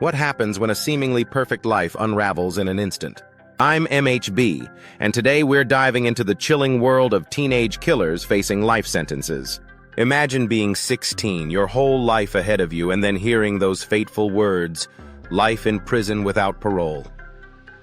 What happens when a seemingly perfect life unravels in an instant? I'm MHB, and today we're diving into the chilling world of teenage killers facing life sentences. Imagine being 16, your whole life ahead of you, and then hearing those fateful words, life in prison without parole.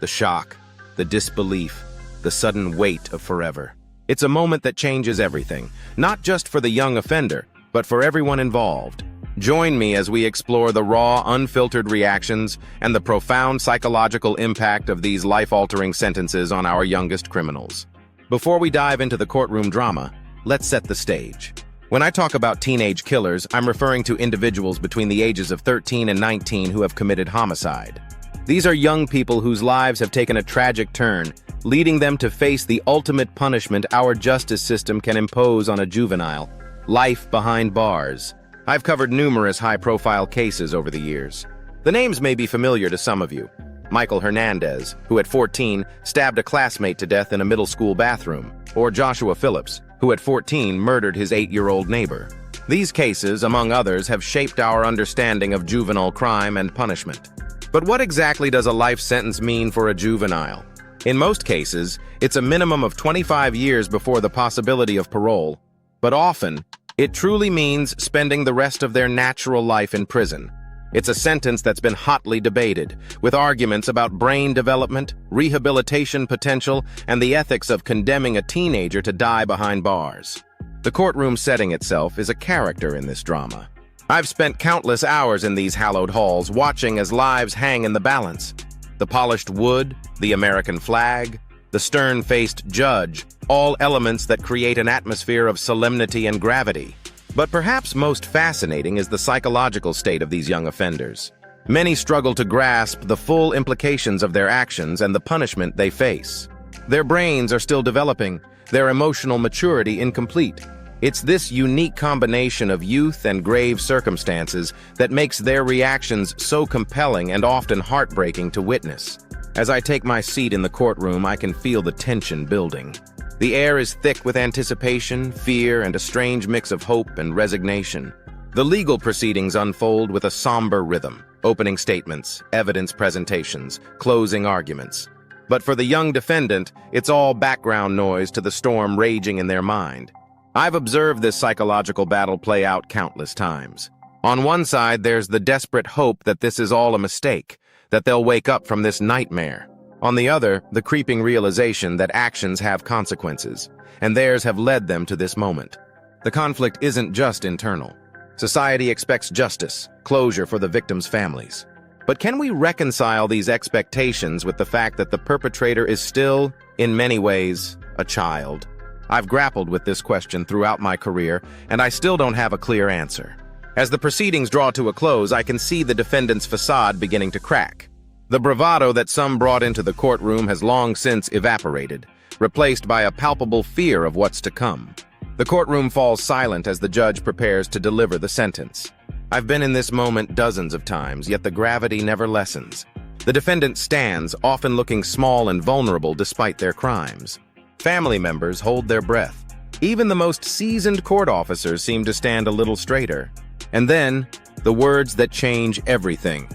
The shock, the disbelief, the sudden weight of forever. It's a moment that changes everything, not just for the young offender, but for everyone involved. Join me as we explore the raw, unfiltered reactions and the profound psychological impact of these life-altering sentences on our youngest criminals. Before we dive into the courtroom drama, let's set the stage. When I talk about teenage killers, I'm referring to individuals between the ages of 13 and 19 who have committed homicide. These are young people whose lives have taken a tragic turn, leading them to face the ultimate punishment our justice system can impose on a juvenile: life behind bars. I've covered numerous high-profile cases over the years. The names may be familiar to some of you. Michael Hernandez, who at 14 stabbed a classmate to death in a middle school bathroom, or Joshua Phillips, who at 14 murdered his 8-year-old neighbor. These cases, among others, have shaped our understanding of juvenile crime and punishment. But what exactly does a life sentence mean for a juvenile? In most cases, it's a minimum of 25 years before the possibility of parole, but often, it truly means spending the rest of their natural life in prison. It's a sentence that's been hotly debated, with arguments about brain development, rehabilitation potential, and the ethics of condemning a teenager to die behind bars. The courtroom setting itself is a character in this drama. I've spent countless hours in these hallowed halls watching as lives hang in the balance. The polished wood, the American flag, the stern-faced judge, all elements that create an atmosphere of solemnity and gravity. But perhaps most fascinating is the psychological state of these young offenders. Many struggle to grasp the full implications of their actions and the punishment they face. Their brains are still developing, their emotional maturity incomplete. It's this unique combination of youth and grave circumstances that makes their reactions so compelling and often heartbreaking to witness. As I take my seat in the courtroom, I can feel the tension building. The air is thick with anticipation, fear, and a strange mix of hope and resignation. The legal proceedings unfold with a somber rhythm: opening statements, evidence presentations, closing arguments. But for the young defendant, it's all background noise to the storm raging in their mind. I've observed this psychological battle play out countless times. On one side, there's the desperate hope that this is all a mistake, that they'll wake up from this nightmare. On the other, the creeping realization that actions have consequences, and theirs have led them to this moment. The conflict isn't just internal. Society expects justice, closure for the victims' families. But can we reconcile these expectations with the fact that the perpetrator is still, in many ways, a child? I've grappled with this question throughout my career, and I still don't have a clear answer. As the proceedings draw to a close, I can see the defendant's facade beginning to crack. The bravado that some brought into the courtroom has long since evaporated, replaced by a palpable fear of what's to come. The courtroom falls silent as the judge prepares to deliver the sentence. I've been in this moment dozens of times, yet the gravity never lessens. The defendant stands, often looking small and vulnerable despite their crimes. Family members hold their breath. Even the most seasoned court officers seem to stand a little straighter. And then, the words that change everything.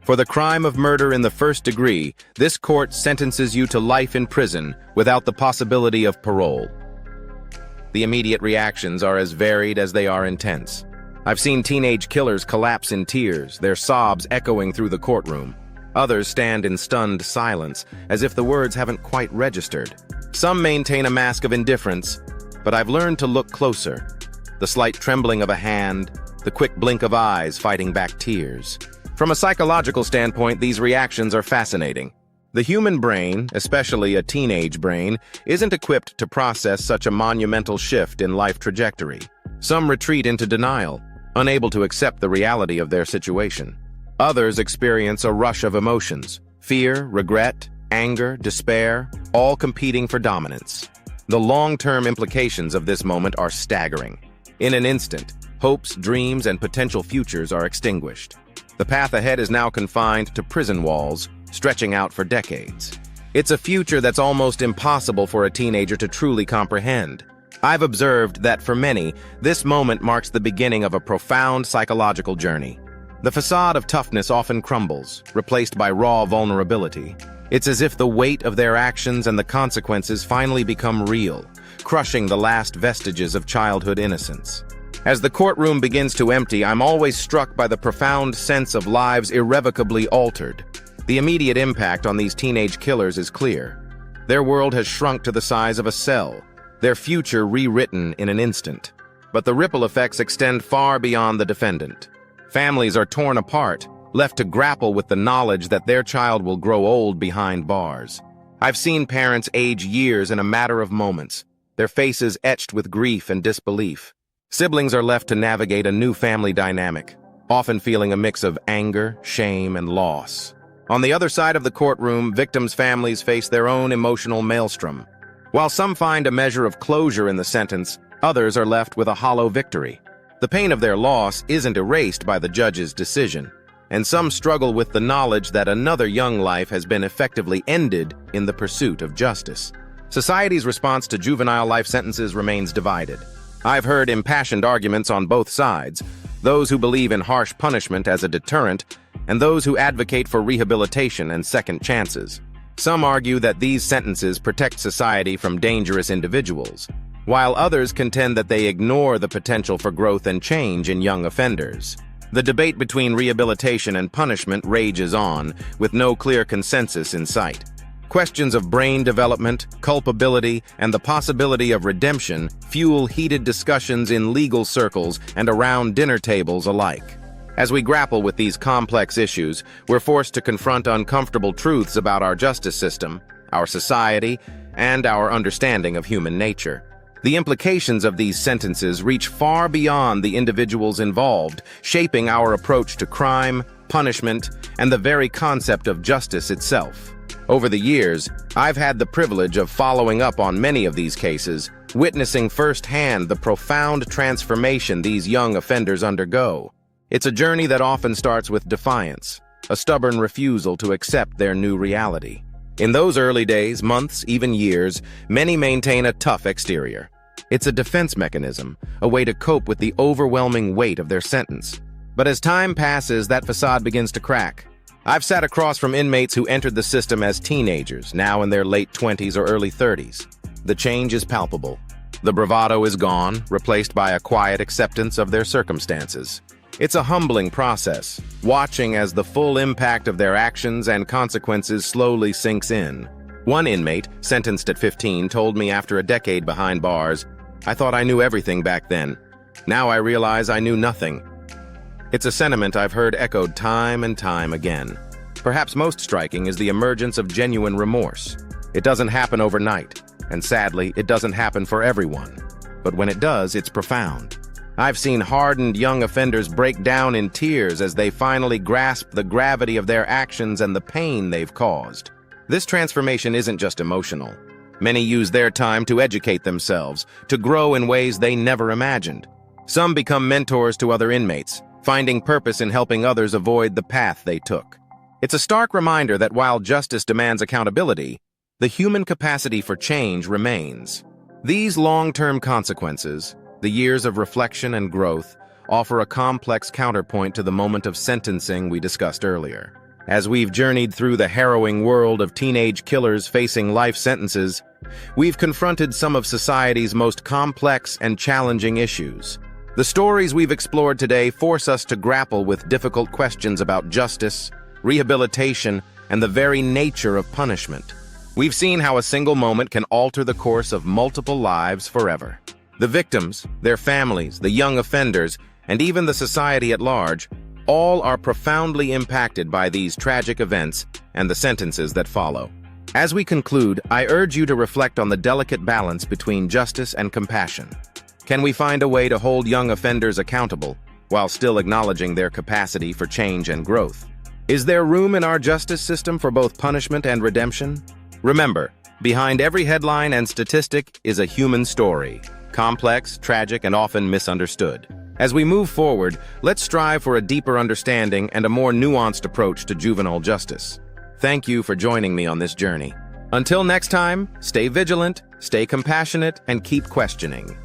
For the crime of murder in the first degree, this court sentences you to life in prison without the possibility of parole. The immediate reactions are as varied as they are intense. I've seen teenage killers collapse in tears, their sobs echoing through the courtroom. Others stand in stunned silence, as if the words haven't quite registered. Some maintain a mask of indifference, but I've learned to look closer. The slight trembling of a hand, the quick blink of eyes fighting back tears. From a psychological standpoint, these reactions are fascinating. The human brain, especially a teenage brain, isn't equipped to process such a monumental shift in life trajectory. Some retreat into denial, unable to accept the reality of their situation. Others experience a rush of emotions: fear, regret, anger, despair, all competing for dominance. The long-term implications of this moment are staggering. In an instant, hopes, dreams, and potential futures are extinguished. The path ahead is now confined to prison walls, stretching out for decades. It's a future that's almost impossible for a teenager to truly comprehend. I've observed that for many, this moment marks the beginning of a profound psychological journey. The facade of toughness often crumbles, replaced by raw vulnerability. It's as if the weight of their actions and the consequences finally become real, crushing the last vestiges of childhood innocence. As the courtroom begins to empty, I'm always struck by the profound sense of lives irrevocably altered. The immediate impact on these teenage killers is clear. Their world has shrunk to the size of a cell, their future rewritten in an instant. But the ripple effects extend far beyond the defendant. Families are torn apart, left to grapple with the knowledge that their child will grow old behind bars. I've seen parents age years in a matter of moments, their faces etched with grief and disbelief. Siblings are left to navigate a new family dynamic, often feeling a mix of anger, shame, and loss. On the other side of the courtroom, victims' families face their own emotional maelstrom. While some find a measure of closure in the sentence, others are left with a hollow victory. The pain of their loss isn't erased by the judge's decision, and some struggle with the knowledge that another young life has been effectively ended in the pursuit of justice. Society's response to juvenile life sentences remains divided. I've heard impassioned arguments on both sides, those who believe in harsh punishment as a deterrent, and those who advocate for rehabilitation and second chances. Some argue that these sentences protect society from dangerous individuals, while others contend that they ignore the potential for growth and change in young offenders. The debate between rehabilitation and punishment rages on, with no clear consensus in sight. Questions of brain development, culpability, and the possibility of redemption fuel heated discussions in legal circles and around dinner tables alike. As we grapple with these complex issues, we're forced to confront uncomfortable truths about our justice system, our society, and our understanding of human nature. The implications of these sentences reach far beyond the individuals involved, shaping our approach to crime, punishment, and the very concept of justice itself. Over the years, I've had the privilege of following up on many of these cases, witnessing firsthand the profound transformation these young offenders undergo. It's a journey that often starts with defiance, a stubborn refusal to accept their new reality. In those early days, months, even years, many maintain a tough exterior. It's a defense mechanism, a way to cope with the overwhelming weight of their sentence. But as time passes, that facade begins to crack. I've sat across from inmates who entered the system as teenagers, now in their late 20s or early 30s. The change is palpable. The bravado is gone, replaced by a quiet acceptance of their circumstances. It's a humbling process, watching as the full impact of their actions and consequences slowly sinks in. One inmate, sentenced at 15, told me after a decade behind bars, "I thought I knew everything back then. Now I realize I knew nothing." It's a sentiment I've heard echoed time and time again. Perhaps most striking is the emergence of genuine remorse. It doesn't happen overnight, and sadly, it doesn't happen for everyone. But when it does, it's profound. I've seen hardened young offenders break down in tears as they finally grasp the gravity of their actions and the pain they've caused. This transformation isn't just emotional. Many use their time to educate themselves, to grow in ways they never imagined. Some become mentors to other inmates, finding purpose in helping others avoid the path they took. It's a stark reminder that while justice demands accountability, the human capacity for change remains. These long-term consequences, the years of reflection and growth, offer a complex counterpoint to the moment of sentencing we discussed earlier. As we've journeyed through the harrowing world of teenage killers facing life sentences, we've confronted some of society's most complex and challenging issues. The stories we've explored today force us to grapple with difficult questions about justice, rehabilitation, and the very nature of punishment. We've seen how a single moment can alter the course of multiple lives forever. The victims, their families, the young offenders, and even the society at large, all are profoundly impacted by these tragic events and the sentences that follow. As we conclude, I urge you to reflect on the delicate balance between justice and compassion. Can we find a way to hold young offenders accountable while still acknowledging their capacity for change and growth? Is there room in our justice system for both punishment and redemption? Remember, behind every headline and statistic is a human story, complex, tragic, and often misunderstood. As we move forward, let's strive for a deeper understanding and a more nuanced approach to juvenile justice. Thank you for joining me on this journey. Until next time, stay vigilant, stay compassionate, and keep questioning.